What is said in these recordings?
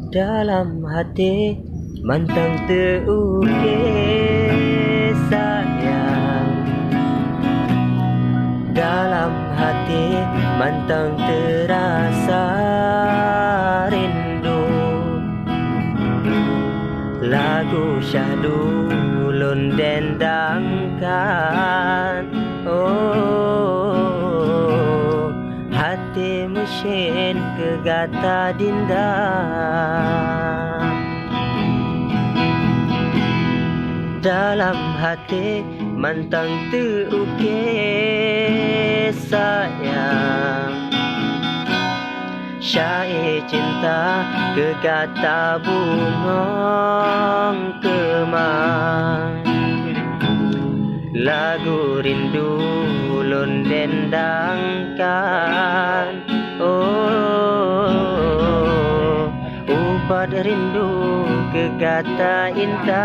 Dalam hati mantang terukir sayang. Dalam hati mantang terasa rindu. Lagu syahdu ulun dendangkan. Oh, hati mesin kegata dinda. Dalam hati mantang terukir sayang. Syair cinta kegata bungong kemang. Lagu rindu ulun dendangkan. Oh, ubat rindu kegata indah.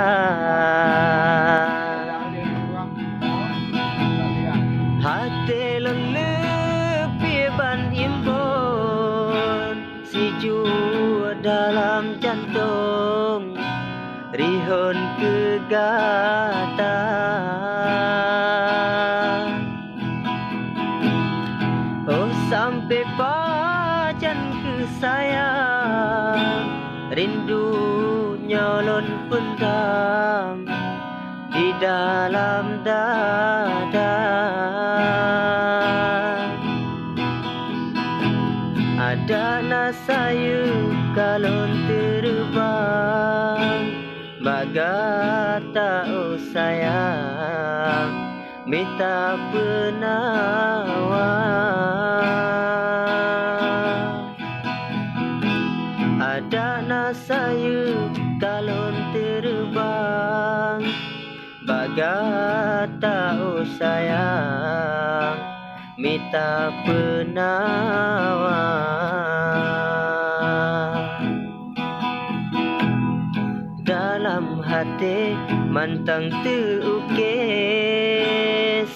Hati lelepi ban imbon, siju dalam jantung, rihun kegata. Oh, sampai pajan ke sayang, rindu nyolon pendam di dalam dada. Ada nasayu kalon terbang, bagata oh sayang, minta penawar. Ada nasayu kalon terbang, bagata oh sayang, minta penawar. Dalam hati mantang terukir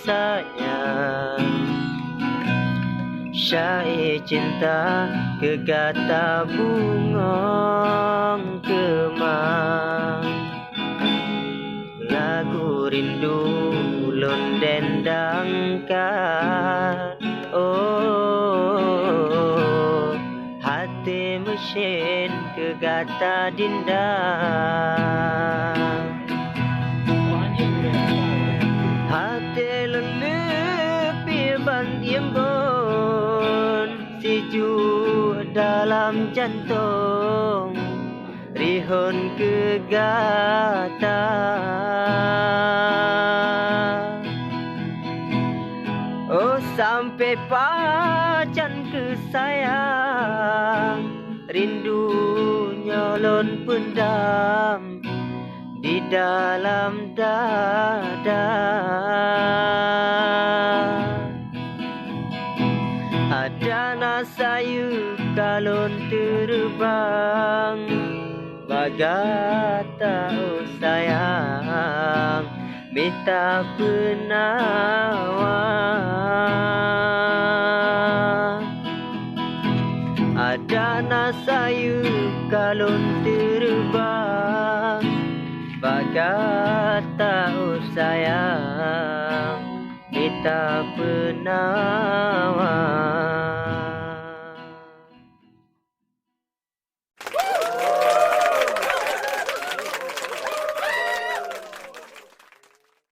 sayang. Syair cinta kegata bungong kemang. Lagu rindu ulun dendangkan. Oh, hati mesin kegata dinda. Hati lelepi ban imbon, siju dalam jantung, rihun kegata. Oh, sampai pajan ke sayang, rindu nyolon pendam di dalam dada. Ada nasayu kalon terbang, bagata oh sayang, minta penawar. Ada nasayu kalon terbang, bagata oh sayang, minta penawar.